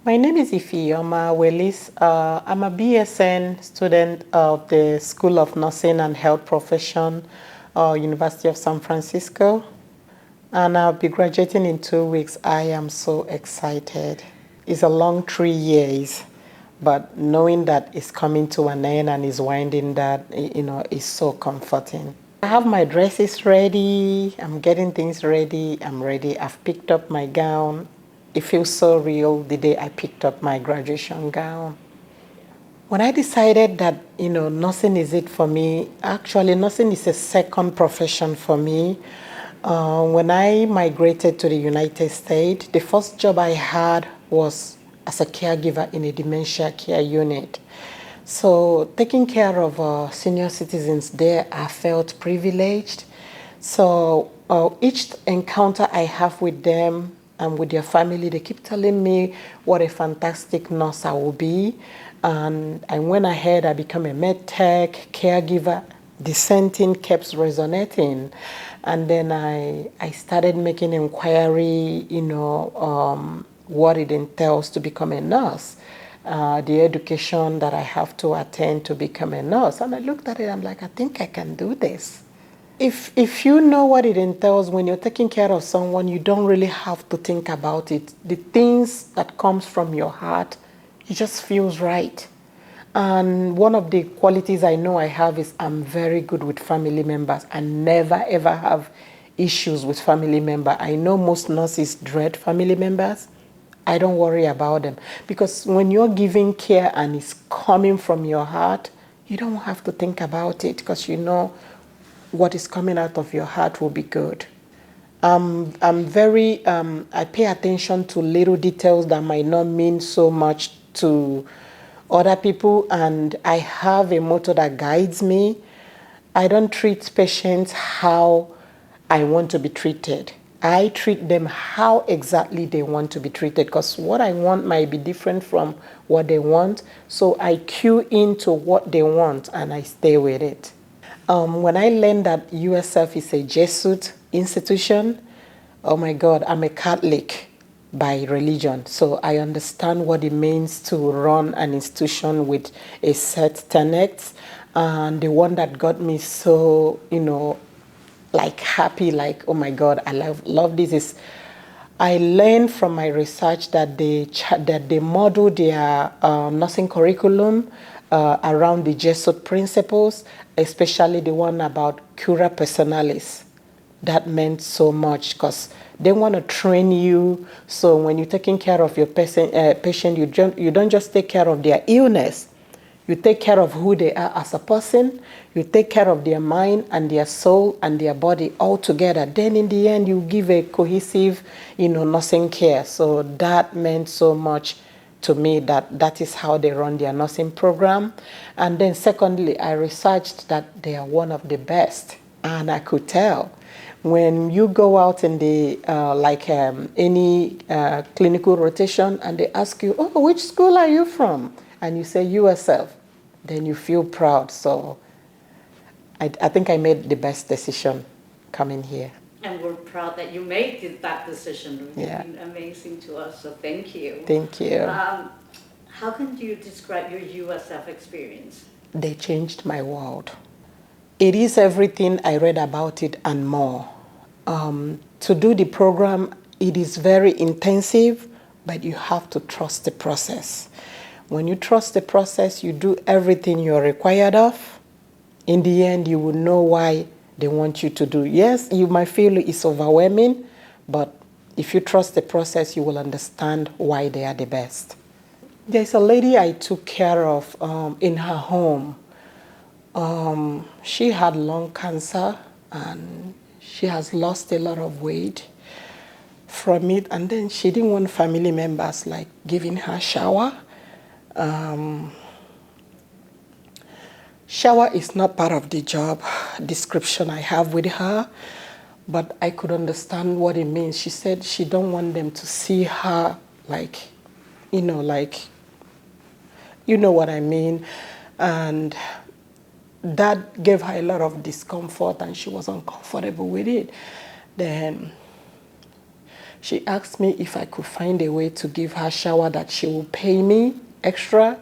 My name is Ifeoma Willis. I'm a BSN student of the School of Nursing and Health Profession, University of San Francisco, and I'll be graduating in 2 weeks. I am so excited. It's a long 3 years, but knowing that it's coming to an end and it's winding that, is so comforting. I have my dresses ready. I'm getting things ready. I'm ready. I've picked up my gown. It feels so real the day I picked up my graduation gown. When I decided that, nursing is it for me, actually, nursing is a second profession for me. When I migrated to the United States, the first job I had was as a caregiver in a dementia care unit. So taking care of senior citizens there, I felt privileged. So each encounter I have with them and with their family, they keep telling me what a fantastic nurse I will be. And I went ahead, I became a med tech, caregiver. The same thing kept resonating. And then I started making inquiry, what it entails to become a nurse. The education that I have to attend to become a nurse. And I looked at it, I'm like, I think I can do this. If you know what it entails when you're taking care of someone, you don't really have to think about it. The things that comes from your heart, it just feels right. And one of the qualities I know I have is I'm very good with family members. I never ever have issues with family members. I know most nurses dread family members. I don't worry about them because when you're giving care and it's coming from your heart, you don't have to think about it because you know what is coming out of your heart will be good. I pay attention to little details that might not mean so much to other people, and I have a motto that guides me. I don't treat patients how I want to be treated. I treat them how exactly they want to be treated because what I want might be different from what they want. So I cue into what they want and I stay with it. When I learned that USF is a Jesuit institution, oh my God, I'm a Catholic by religion. So I understand what it means to run an institution with a set tenets. And the one that got me so, like happy, like, oh my God, I love this is I learned from my research that they model their nursing curriculum around the Jesuit principles, especially the one about cura personalis. That meant so much because they want to train you. So when you're taking care of your patient, you don't just take care of their illness. You take care of who they are as a person. You take care of their mind and their soul and their body all together. Then in the end, you give a cohesive, nursing care. So that meant so much to me that is how they run their nursing program. And then secondly, I researched that they are one of the best. And I could tell. When you go out in the, any clinical rotation and they ask you, oh, which school are you from? And you say USF, then you feel proud. So I think I made the best decision coming here. And we're proud that you made that decision. It's been amazing to us, so thank you. Thank you. How can you describe your USF experience? They changed my world. It is everything I read about it and more. To do the program, it is very intensive, but you have to trust the process. When you trust the process, you do everything you're required of. In the end, you will know why they want you to do. Yes, you might feel it's overwhelming, but if you trust the process, you will understand why they are the best. There's a lady I took care of in her home. She had lung cancer and she has lost a lot of weight from it. And then she didn't want family members like giving her shower. Shower is not part of the job description I have with her, but I could understand what it means. She said she don't want them to see her like, you know what I mean. And that gave her a lot of discomfort and she was uncomfortable with it. Then She asked me if I could find a way to give her shower that she will pay me extra.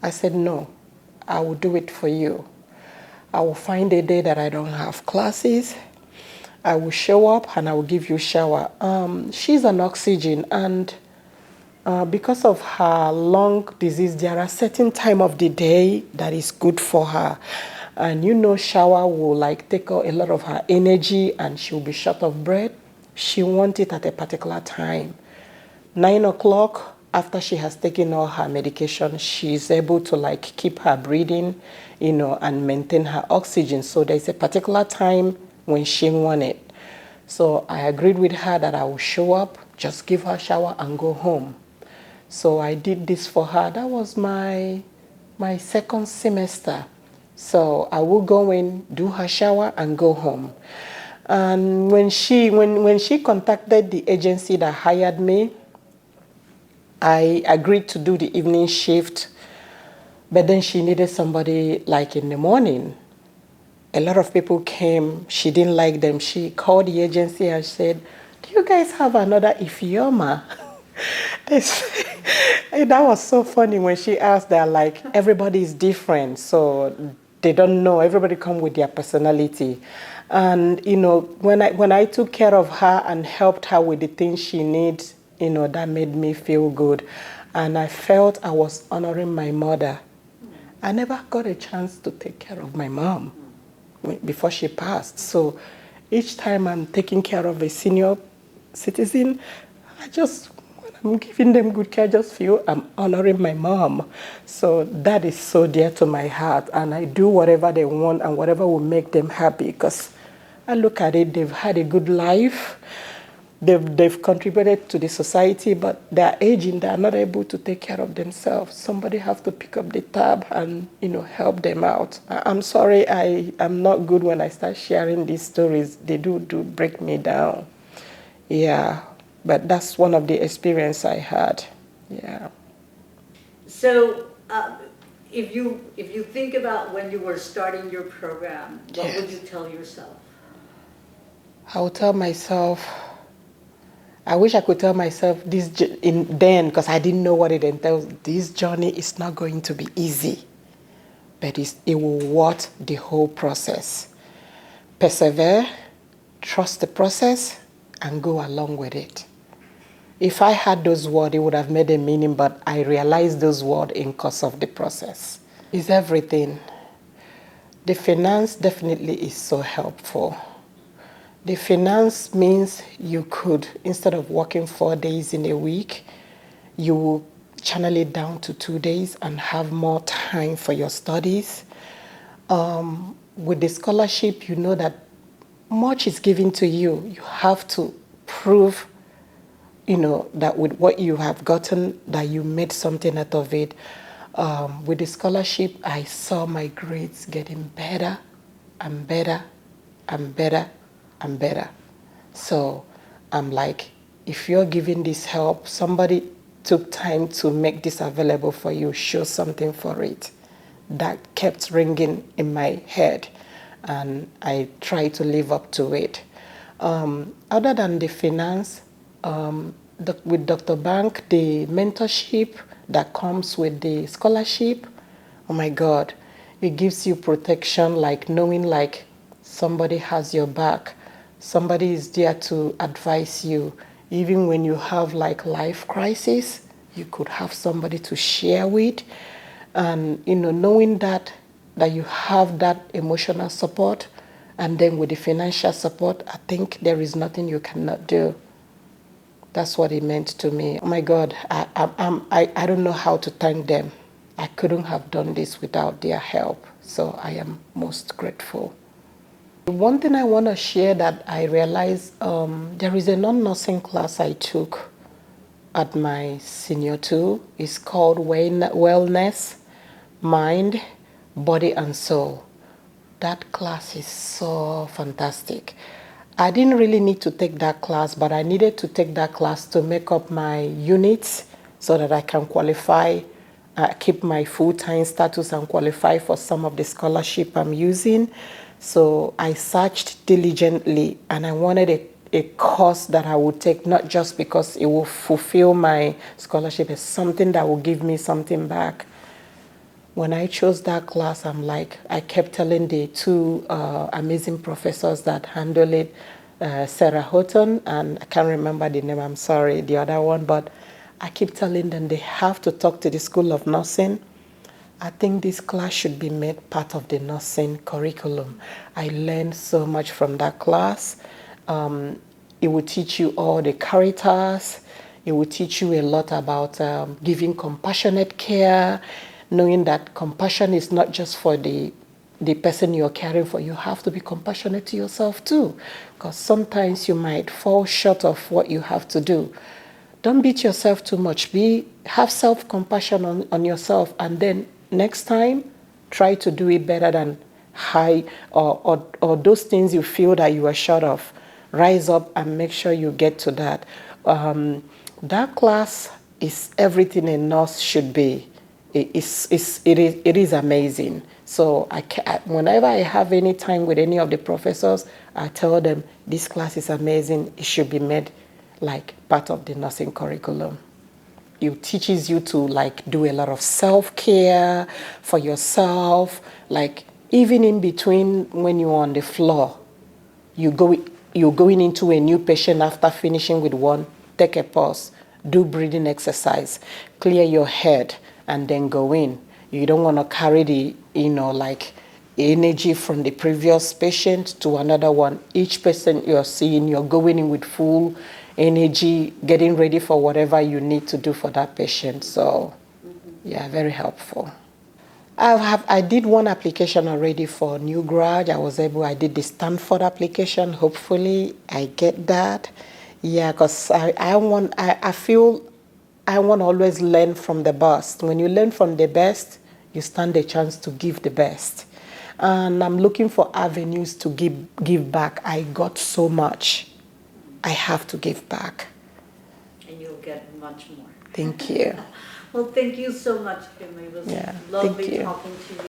I said, no, I will do it for you. I will find a day that I don't have classes. I will show up and I will give you shower. She's on oxygen, and because of her lung disease, there are certain time of the day that is good for her. And shower will like take a lot of her energy and she'll be short of breath. She wants it at a particular time. 9 o'clock, after she has taken all her medication, she's able to like keep her breathing, and maintain her oxygen. So there's a particular time when she wants it. So I agreed with her that I will show up, just give her a shower and go home. So I did this for her. That was my second semester. So I will go in, do her shower, and go home. And when she contacted the agency that hired me, I agreed to do the evening shift, but then she needed somebody like in the morning. A lot of people came. She didn't like them. She called the agency and said, do you guys have another Ifeoma? That was so funny when she asked that, like, everybody is different, so they don't know. Everybody come with their personality. And, when I took care of her and helped her with the things she needs, that made me feel good. And I felt I was honoring my mother. I never got a chance to take care of my mom before she passed. So each time I'm taking care of a senior citizen, when I'm giving them good care, I just feel I'm honoring my mom. So that is so dear to my heart. And I do whatever they want and whatever will make them happy, because I look at it, they've had a good life. They've contributed to the society, but they're aging. They're not able to take care of themselves. Somebody have to pick up the tab and, help them out. I'm sorry, I'm not good when I start sharing these stories. They do break me down. Yeah, but that's one of the experience I had. Yeah. So if you think about when you were starting your program, what would you tell yourself? I would tell myself, I wish I could tell myself this then, because I didn't know what it entails. This journey is not going to be easy, but it will worth the whole process. Persevere, trust the process, and go along with it. If I had those words, it would have made a meaning, but I realized those words in course of the process. It's everything. The finance definitely is so helpful. The finance means you could, instead of working 4 days in a week, you will channel it down to 2 days and have more time for your studies. With the scholarship, you know that much is given to you. You have to prove, that with what you have gotten, that you made something out of it. With the scholarship, I saw my grades getting better and better and better and better. So I'm like, if you're giving this help, somebody took time to make this available for you, show something for it. That kept ringing in my head, and I try to live up to it. Other than the finance, with Dr. Bank, the mentorship that comes with the scholarship, oh my God, it gives you protection, like knowing like somebody has your back. Somebody is there to advise you. Even when you have like life crisis, you could have somebody to share with. And, knowing that you have that emotional support, and then with the financial support, I think there is nothing you cannot do. That's what it meant to me. Oh my God, I don't know how to thank them. I couldn't have done this without their help. So I am most grateful. One thing I want to share that I realized, there is a non-nursing class I took at my senior 2. It's called Wellness, Mind, Body and Soul. That class is so fantastic. I didn't really need to take that class, but I needed to take that class to make up my units so that I can qualify, keep my full-time status and qualify for some of the scholarship I'm using. So I searched diligently, and I wanted a course that I would take, not just because it will fulfill my scholarship, it's something that will give me something back. When I chose that class, I kept telling the two amazing professors that handle it, Sarah Houghton, and I can't remember the name, I'm sorry, the other one, but I keep telling them they have to talk to the School of Nursing. I think this class should be made part of the nursing curriculum. I learned so much from that class. It will teach you all the characters. It will teach you a lot about giving compassionate care, knowing that compassion is not just for the person you're caring for. You have to be compassionate to yourself too, because sometimes you might fall short of what you have to do. Don't beat yourself too much. Have self-compassion on yourself, and then next time, try to do it better than or those things you feel that you are short of. Rise up and make sure you get to that. That class is everything a nurse should be. It is amazing. So whenever I have any time with any of the professors, I tell them this class is amazing. It should be made like part of the nursing curriculum. It teaches you to do a lot of self-care for yourself. Even in between when you're on the floor, you're going into a new patient after finishing with one, take a pause, do breathing exercise, clear your head, and then go in. You don't want to carry the, energy from the previous patient to another one. Each person you're seeing, you're going in with full energy, getting ready for whatever you need to do for that patient. So, yeah, very helpful. I did one application already for new grad. I did the Stanford application. Hopefully, I get that. Yeah, because I feel I want to always learn from the best. When you learn from the best, you stand a chance to give the best. And I'm looking for avenues to give back. I got so much. I have to give back. And you'll get much more. Thank you. Well, thank you so much, Kim. It was lovely talking to